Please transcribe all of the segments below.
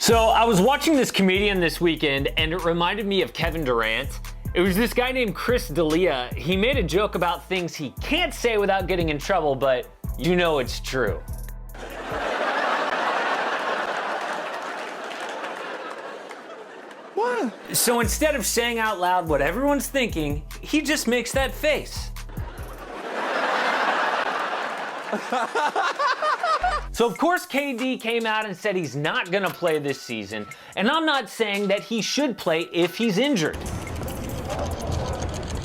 So I was watching this comedian this weekend and it reminded me of Kevin Durant. It was this guy named Chris D'Elia. He made a joke about things he can't say without getting in trouble, but you know it's true. What? So instead of saying out loud what everyone's thinking, he just makes that face. So of course KD came out and said he's not gonna play this season, and I'm not saying that he should play if he's injured.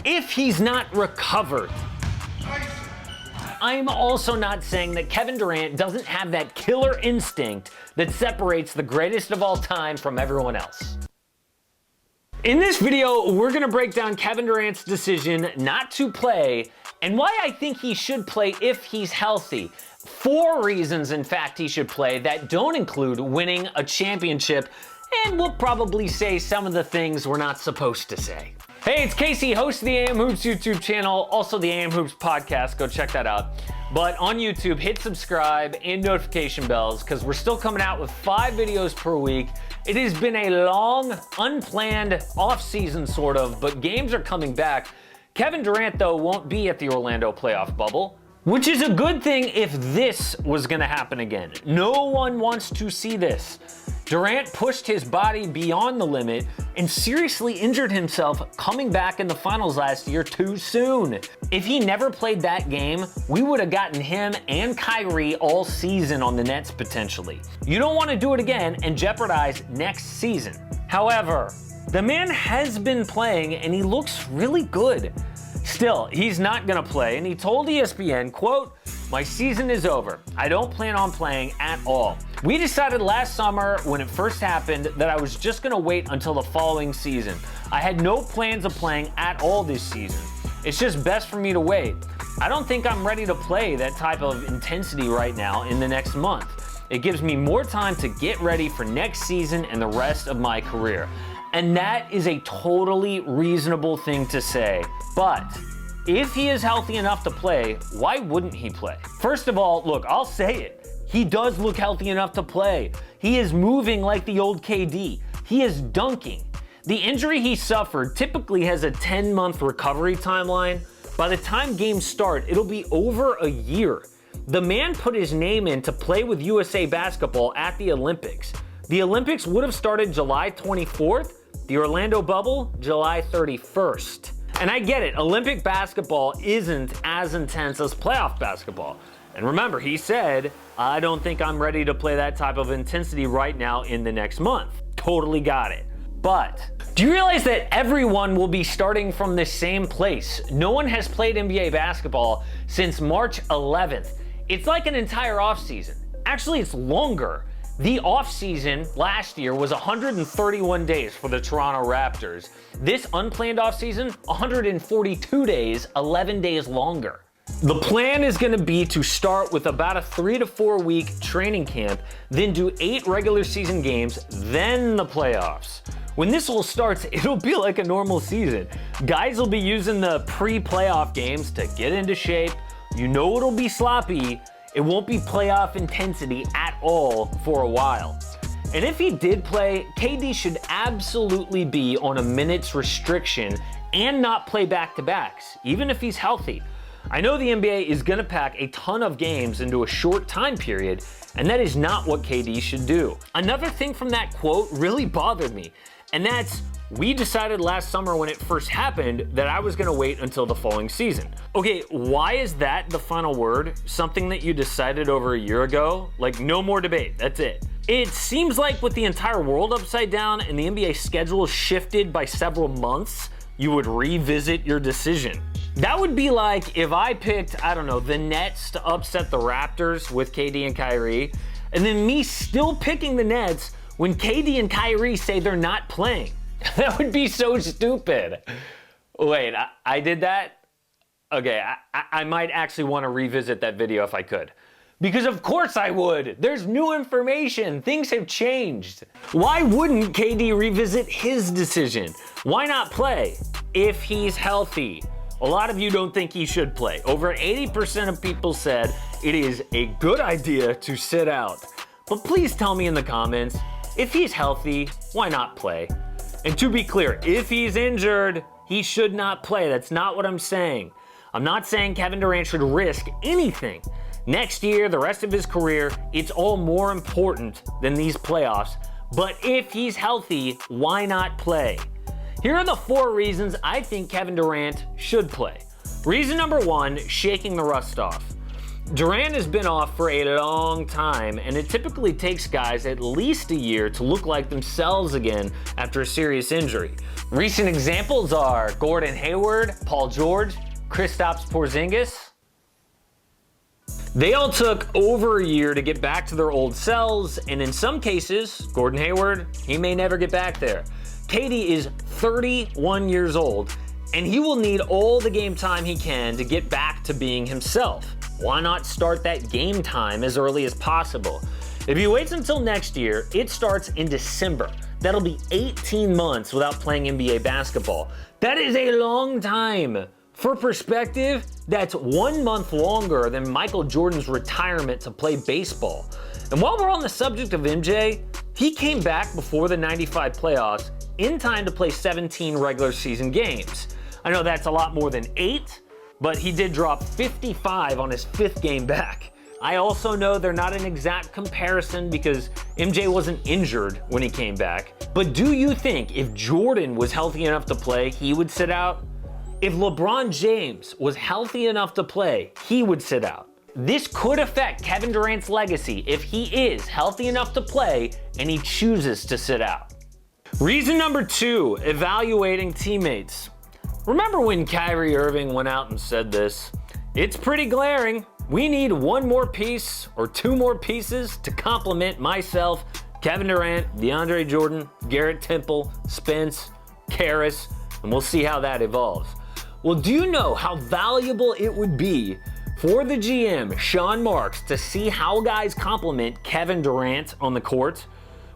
If he's not recovered. I'm also not saying that Kevin Durant doesn't have that killer instinct that separates the greatest of all time from everyone else. In this video, we're gonna break down Kevin Durant's decision not to play and why I think he should play if he's healthy. 4 reasons, in fact, he should play that don't include winning a championship, and we'll probably say some of the things we're not supposed to say. Hey, it's Casey, host of the AM Hoops YouTube channel, also the AM Hoops podcast, go check that out. But on YouTube, hit subscribe and notification bells because we're still coming out with 5 videos per week. It has been a long, unplanned off-season sort of, but games are coming back. Kevin Durant, though, won't be at the Orlando playoff bubble, which is a good thing if this was gonna happen again. No one wants to see this. Durant pushed his body beyond the limit and seriously injured himself coming back in the finals last year too soon. If he never played that game, we would have gotten him and Kyrie all season on the Nets potentially. You don't want to do it again and jeopardize next season. However, the man has been playing and he looks really good. Still, he's not gonna play, and he told ESPN, quote, "My season is over. I don't plan on playing at all. We decided last summer when it first happened that I was just gonna wait until the following season. I had no plans of playing at all this season. It's just best for me to wait. I don't think I'm ready to play that type of intensity right now in the next month. It gives me more time to get ready for next season and the rest of my career." And that is a totally reasonable thing to say. But if he is healthy enough to play, why wouldn't he play? First of all, look, I'll say it. He does look healthy enough to play. He is moving like the old KD. He is dunking. The injury he suffered typically has a 10-month recovery timeline. By the time games start, it'll be over a year. The man put his name in to play with USA Basketball at the Olympics. The Olympics would have started July 24th, the Orlando bubble, July 31st. And I get it, Olympic basketball isn't as intense as playoff basketball. And remember, he said, "I don't think I'm ready to play that type of intensity right now in the next month." Totally got it. But do you realize that everyone will be starting from the same place? No one has played NBA basketball since March 11th. It's like an entire offseason. Actually, it's longer. The offseason last year was 131 days for the Toronto Raptors. This unplanned offseason, 142 days, 11 days longer. The plan is gonna be to start with about a 3 to 4 week training camp, then do 8 regular season games, then the playoffs. When this all starts, it'll be like a normal season. Guys will be using the pre-playoff games to get into shape. You know it'll be sloppy. It won't be playoff intensity at all for a while. And if he did play, KD should absolutely be on a minutes restriction and not play back-to-backs, even if he's healthy. I know the NBA is gonna pack a ton of games into a short time period, and that is not what KD should do. Another thing from that quote really bothered me, and that's, "We decided last summer when it first happened that I was gonna wait until the following season." Okay, why is that the final word? Something that you decided over a year ago? Like, no more debate, that's it. It seems like with the entire world upside down and the NBA schedule shifted by several months, you would revisit your decision. That would be like if I picked, I don't know, the Nets to upset the Raptors with KD and Kyrie, and then me still picking the Nets when KD and Kyrie say they're not playing. That would be so stupid. Wait, I did that? Okay, I might actually want to revisit that video if I could. Because of course I would. There's new information. Things have changed. Why wouldn't KD revisit his decision? Why not play if he's healthy? A lot of you don't think he should play. Over 80% of people said it is a good idea to sit out. But please tell me in the comments, If he's healthy, why not play? And to be clear, if he's injured, he should not play. That's not what I'm saying. I'm not saying Kevin Durant should risk anything. Next year, the rest of his career, it's all more important than these playoffs. But if he's healthy, why not play? Here are the 4 reasons I think Kevin Durant should play. Reason number 1, shaking the rust off. Durant has been off for a long time, and it typically takes guys at least a year to look like themselves again after a serious injury. Recent examples are Gordon Hayward, Paul George, Kristaps Porzingis. They all took over a year to get back to their old selves, and in some cases, Gordon Hayward, he may never get back there. KD is 31 years old, and he will need all the game time he can to get back to being himself. Why not start that game time as early as possible? If he waits until next year, it starts in December. That'll be 18 months without playing NBA basketball. That is a long time. For perspective, that's 1 month longer than Michael Jordan's retirement to play baseball. And while we're on the subject of MJ, he came back before the 95 playoffs in time to play 17 regular season games. I know that's a lot more than 8, but he did drop 55 on his 5th game back. I also know they're not an exact comparison because MJ wasn't injured when he came back. But do you think if Jordan was healthy enough to play, he would sit out? If LeBron James was healthy enough to play, he would sit out. This could affect Kevin Durant's legacy if he is healthy enough to play and he chooses to sit out. Reason number 2, evaluating teammates. Remember when Kyrie Irving went out and said this? It's pretty glaring. We need 1 more piece or 2 more pieces to complement myself, Kevin Durant, DeAndre Jordan, Garrett Temple, Spence, Karras, and we'll see how that evolves. Well, do you know how valuable it would be for the GM, Sean Marks, to see how guys complement Kevin Durant on the court?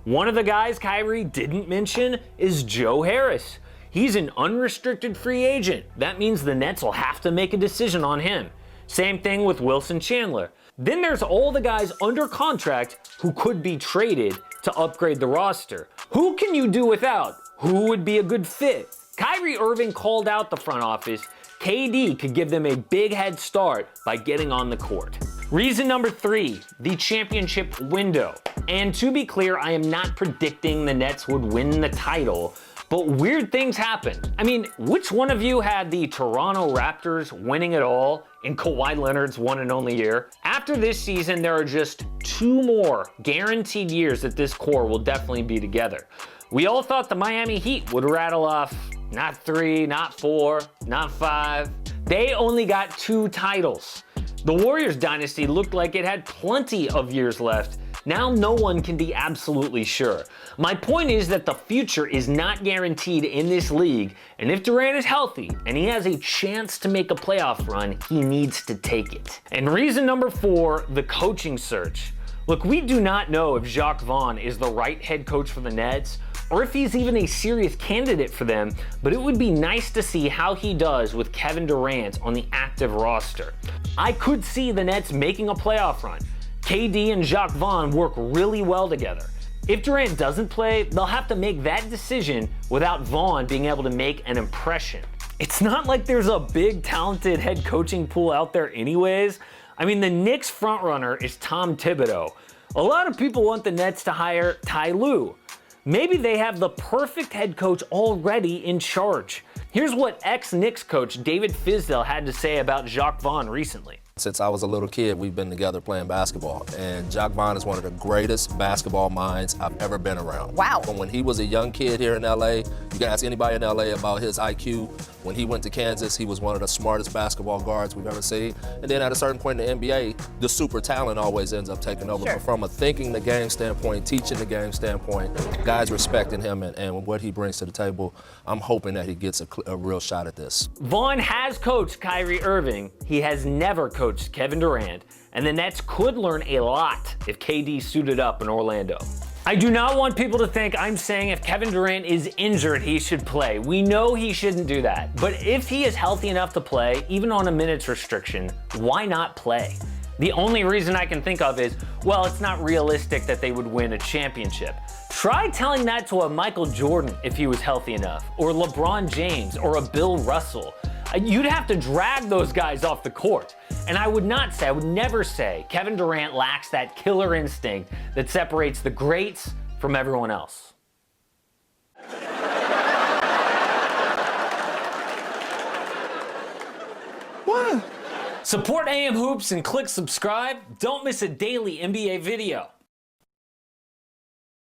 One of the guys Kyrie didn't mention is Joe Harris. He's an unrestricted free agent. That means the Nets will have to make a decision on him. Same thing with Wilson Chandler. Then there's all the guys under contract who could be traded to upgrade the roster. Who can you do without? Who would be a good fit? Kyrie Irving called out the front office. KD could give them a big head start by getting on the court. Reason number 3, the championship window. And to be clear, I am not predicting the Nets would win the title, but weird things happened. I mean, which one of you had the Toronto Raptors winning it all in Kawhi Leonard's one and only year? After this season, there are just 2 more guaranteed years that this core will definitely be together. We all thought the Miami Heat would rattle off not 3, not 4, not 5. They only got 2 titles. The Warriors dynasty looked like it had plenty of years left. Now no one can be absolutely sure. My point is that the future is not guaranteed in this league, and if Durant is healthy and he has a chance to make a playoff run, he needs to take it. And reason number 4, the coaching search. Look, we do not know if Jacques Vaughn is the right head coach for the Nets, or if he's even a serious candidate for them, but it would be nice to see how he does with Kevin Durant on the active roster. I could see the Nets making a playoff run. KD and Jacques Vaughn work really well together. If Durant doesn't play, they'll have to make that decision without Vaughn being able to make an impression. It's not like there's a big talented head coaching pool out there anyways. I mean, the Knicks frontrunner is Tom Thibodeau. A lot of people want the Nets to hire Ty Lue. Maybe they have the perfect head coach already in charge. Here's what ex-Knicks coach David Fizdale had to say about Jacques Vaughn recently. Since I was a little kid, we've been together playing basketball, and Jacques Vaughn is one of the greatest basketball minds I've ever been around. Wow. From when he was a young kid here in LA, you can ask anybody in LA about his IQ. When he went to Kansas, he was one of the smartest basketball guards we've ever seen. And then at a certain point in the NBA, the super talent always ends up taking over. Sure. But from a thinking the game standpoint, teaching the game standpoint, guys respecting him and what he brings to the table, I'm hoping that he gets a real shot at this. Vaughn has coached Kyrie Irving. He has never coached Kevin Durant, and the Nets could learn a lot if KD suited up in Orlando. I do not want people to think I'm saying if Kevin Durant is injured, he should play. We know he shouldn't do that. But if he is healthy enough to play, even on a minutes restriction, why not play? The only reason I can think of is, well, it's not realistic that they would win a championship. Try telling that to a Michael Jordan if he was healthy enough, or LeBron James, or a Bill Russell. You'd have to drag those guys off the court. And I would never say Kevin Durant lacks that killer instinct that separates the greats from everyone else. What? Support AM Hoops and click subscribe. Don't miss a daily NBA video.